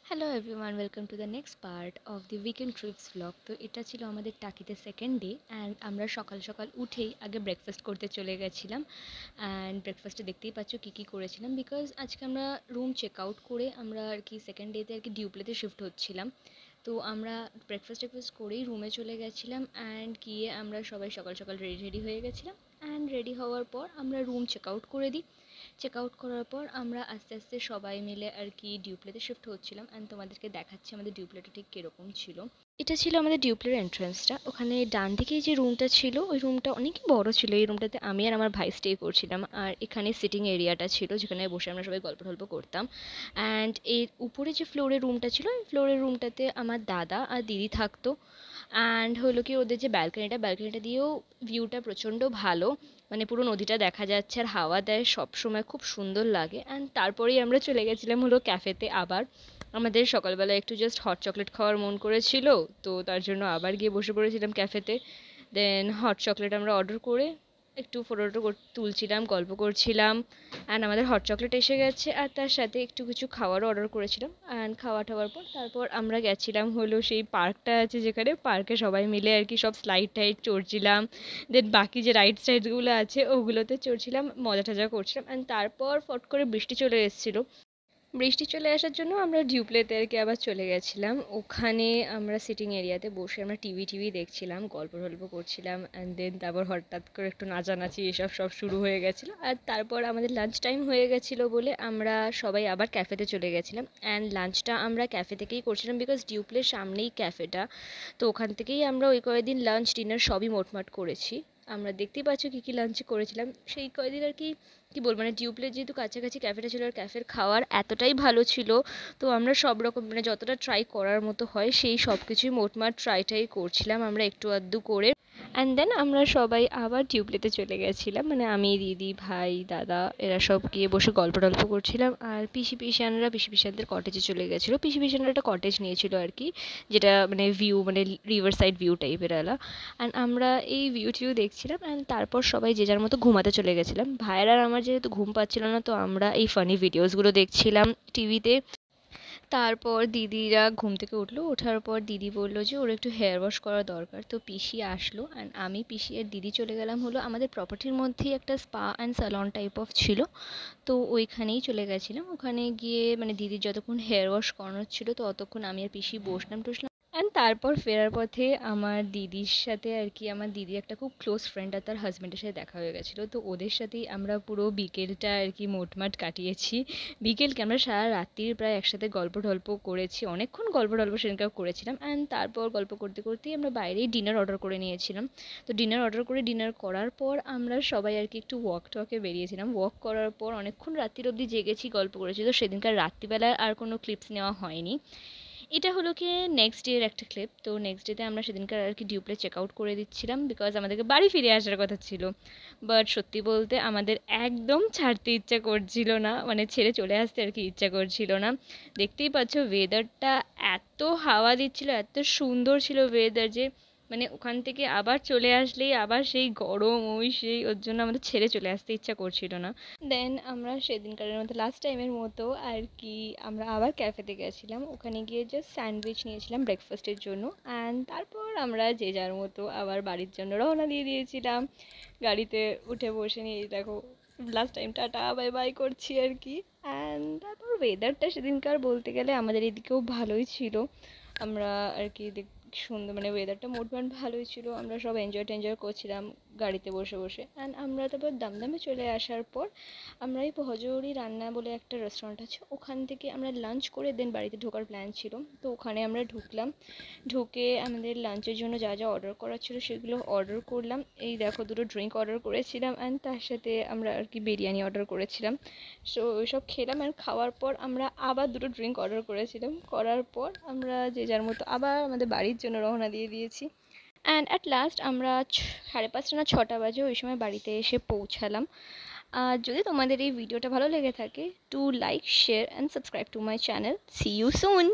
Hello everyone, welcome to the next part of the weekend TRIPS vlog. তো এটা ছিল আমাদের টাকিতে সেকেন্ড ডে অ্যান্ড আমরা সকাল সকাল উঠেই আগে ব্রেকফাস্ট করতে চলে গেছিলাম। অ্যান্ড ব্রেকফাস্টে দেখতেই পাচ্ছ কী করেছিলাম, বিকজ আজকে আমরা রুম চেক আউট করে আমরা আর কি সেকেন্ড ডেতে আর কি ডিউপ্লেতে শিফট হচ্ছিলাম। তো আমরা ব্রেকফাস্ট করেই রুমে চলে গেছিলাম অ্যান্ড গিয়ে আমরা সবাই সকাল সকাল রেডি হয়ে গেছিলাম। অ্যান্ড রেডি হওয়ার পর আমরা রুম চেক আউট করে দিই। চেক আউট করার পর আমরা আস্তে আস্তে সবাই মিলে আর কি ডিউপ্লেতে শিফট হচ্ছিলাম অ্যান্ড তোমাদেরকে দেখাচ্ছি আমাদের ডিউপ্লেটা ঠিক কীরকম ছিল। এটা ছিল আমাদের ডিউপ্লের এন্ট্রান্সটা। ওখানে ডান দিকে যে রুমটা ছিল ওই রুমটা অনেকই বড় ছিল। এই রুমটাতে আমি আর আমার ভাই স্টে করছিলাম, আর এখানে সিটিং এরিয়াটা ছিল যেখানে বসে আমরা সবাই গল্প টল্প করতাম। অ্যান্ড এর উপরে যে ফ্লোরের রুমটা ছিল ওই ফ্লোরের রুমটাতে আমার দাদা আর দিদি থাকতো। অ্যান্ড হলো কি ওদের যে ব্যালকনিটা দিয়েও ভিউটা প্রচণ্ড ভালো, মানে পুরো নদীটা দেখা যাচ্ছে আর হাওয়া দেয়, সব সময় খুব সুন্দর লাগে। অ্যান্ড তারপরেই আমরা চলে গেছিলাম হলো ক্যাফেতে। আবার আমাদের সকালবেলা একটু জাস্ট হট চকলেট খাওয়ার মন করেছিল, তো তার জন্য আবার গিয়ে বসে পড়েছিলাম ক্যাফেতে। দেন হট চকলেট আমরা অর্ডার করে একটু ফটো তুলছিলাম, গল্প করছিলাম। অ্যান্ড আমাদের হট চকলেট এসে গেছে আর তার সাথে একটু কিছু খাওয়ারও অর্ডার করেছিলাম। অ্যান্ড খাওয়া টাওয়ার পর তারপর আমরা গেছিলাম হলো সেই পার্কটা আছে যেখানে পার্কে সবাই মিলে আর কি সব স্লাইড টাইড চড়ছিলাম। দেন বাকি যে রাইডসগুলো আছে ওগুলোতে চড়ছিলাম, মজা টজা করছিলাম। অ্যান্ড তারপর ফট করে বৃষ্টি চলে এসেছিলো। বৃষ্টি চলে আসার জন্য আমরা ডিউপ্লেতে আর কি আবার চলে গেছিলাম। ওখানে আমরা সিটিং এরিয়াতে বসে আমরা টিভি দেখছিলাম, গল্প টল্প করছিলাম। অ্যান্ড দেন তারপর হঠাৎ করে একটু নাচানাচি এসব সব শুরু হয়ে গেছিলো। আর তারপর আমাদের লাঞ্চ টাইম হয়ে গেছিলো বলে আমরা সবাই আবার ক্যাফেতে চলে গেছিলাম। অ্যান্ড লাঞ্চটা আমরা ক্যাফে থেকেই করছিলাম, বিকজ ডিউপ্লের সামনেই ক্যাফেটা। তো ওখান থেকেই আমরা ওই কয়েকদিন লাঞ্চ ডিনার সবই মোটমাট করেছি। আমরা দেখতেই পাচ্ছ কী লাঞ্চ করেছিলাম সেই কয়দিন আর কি বলবো, মানে টিউবলের যেহেতু কাছাকাছি ক্যাফেটা ছিল আর ক্যাফের খাওয়ার এতটাই ভালো ছিল, তো আমরা সব রকম মানে যতটা ট্রাই করার মতো হয় সেই সব কিছুই মোটমাট ট্রাইটাই করছিলাম আমরা একটু আধটু করে। অ্যান্ড দেন আমরা সবাই আবার টিউবলেতে চলে গেছিলাম, মানে আমি, দিদি, ভাই, দাদা এরা সব গিয়ে বসে গল্প টল্প করছিলাম। আর পিসিদের কটেজে চলে গেছিলো। পিসিয়ানরা একটা কটেজ নিয়েছিল আর কি, যেটা মানে ভিউ মানে রিভার সাইড ভিউ টাইপের আলা। অ্যান্ড আমরা এই ভিউ টিউ দেখছিলাম। অ্যান্ড তারপর সবাই যে যার মতো ঘুমাতে চলে গেছিলাম। ভাইয়ের আর আমার যেহেতু ঘুম পাচ্ছিল না, তো আমরা এই ফানি ভিডিওসগুলো দেখছিলাম টিভিতে। তারপর দিদিরা ঘুম থেকে উঠলো, ওঠার পর দিদি বললো যে ওর একটু হেয়ার ওয়াশ করা দরকার, তো পিসি আসলো। অ্যান্ড আমি, পিসি আর দিদি চলে গেলাম হলো আমাদের প্রপার্টির মধ্যেই একটা spa and salon type of ছিল, তো ওইখানেই চলে গেছিলাম। ওখানে গিয়ে মানে দিদির যতক্ষণ হেয়ার ওয়াশ করানোর ছিল তো ততক্ষণ আমি আর পিসি বসলাম টসলাম। অ্যান্ড তারপর ফেরার পথে আমার দিদির সাথে আর কি আমার দিদি একটা খুব ক্লোজ ফ্রেন্ড আর তার হাজব্যান্ডের সাথে দেখা হয়ে গেছিলো, তো ওদের সাথেই আমরা পুরো বিকেলটা আর কি মোটমাট কাটিয়েছি। বিকেলকে আমরা সারা রাত্রির প্রায় একসাথে গল্প টল্প করেছি, অনেকক্ষণ গল্প টল্প সেদিনকার করেছিলাম। অ্যান্ড তারপর গল্প করতে করতেই আমরা বাইরেই ডিনার অর্ডার করে নিয়েছিলাম। তো ডিনার করার পর আমরা সবাই আর কি একটু টকে বেরিয়েছিলাম। ওয়াক করার পর অনেকক্ষণ রাত্রির অবধি জেগেছি, গল্প করেছি। তো সেদিনকার রাত্রিবেলায় আর কোনো ক্লিপস নেওয়া হয়নি। এটা হলো কি নেক্সট ডের একটা ক্লিপ। তো নেক্সট ডেতে আমরা সেদিনকার আর কি ডিউপ্লে চেক আউট করে দিচ্ছিলাম, বিকজ আমাদেরকে বাড়ি ফিরে আসার কথা ছিল। বাট সত্যি বলতে আমাদের একদম ছাড়তে ইচ্ছা করছিল না, মানে ছেড়ে চলে আসতে আর কি ইচ্ছা করছিল না। দেখতেই পাচ্ছ ওয়েদারটা এত হাওয়া দিচ্ছিল, এত সুন্দর ছিল ওয়েদার যে মানে ওখান থেকে আবার চলে আসলেই আবার সেই গরম ওর জন্য আমাদের ছেড়ে চলে আসতে ইচ্ছা করছিল না। দেন আমরা সেদিনকারের মতো লাস্ট টাইমের মতো আর কি আমরা আবার ক্যাফেতে গেছিলাম। ওখানে গিয়ে জাস্ট স্যান্ডউইচ নিয়েছিলাম ব্রেকফাস্টের জন্য। অ্যান্ড তারপর আমরা যে যার মতো আবার বাড়ির জন্য রওনা দিয়ে দিয়েছিলাম। গাড়িতে উঠে বসে নিয়ে দেখো last time tata bye bye করছি আর কি। অ্যান্ড তারপর ওয়েদারটা সেদিনকার বলতে গেলে আমাদের এদিকেও ভালোই ছিল। আমরা আর কি সুন্দর মানে ওয়েদারটা মোটমাট ভালোই ছিল, আমরা সব এনজয় করছিলাম গাড়িতে বসে বসে। অ্যান্ড আমরা তারপর দমদমে চলে আসার পর আমরা এই ভজহরি রান্না বলে একটা রেস্টুরেন্ট আছে, ওখান থেকে আমরা লাঞ্চ করে দেন বাড়িতে ঢোকার প্ল্যান ছিল। তো ওখানে আমরা ঢুকলাম, ঢুকে আমাদের লাঞ্চের জন্য যা যা অর্ডার করার ছিল সেগুলো অর্ডার করলাম। এই দেখো দুটো ড্রিঙ্ক অর্ডার করেছিলাম অ্যান্ড তার সাথে আমরা আর কি বিরিয়ানি অর্ডার করেছিলাম। সো ওইসব খেলাম। আর খাওয়ার পর আমরা আবার দুটো ড্রিঙ্ক অর্ডার করেছিলাম, করার পর আমরা যে যার মতো আবার আমাদের বাড়ির জন্য রওনা দিয়ে দিয়েছি। অ্যান্ড অ্যাট লাস্ট আমরা 5:30 না 6টা বাজে ওই সময় বাড়িতে এসে পৌঁছালাম। আর যদি তোমাদের এই ভিডিওটা ভালো লেগে থাকে, to like, share and subscribe to my channel. See you soon.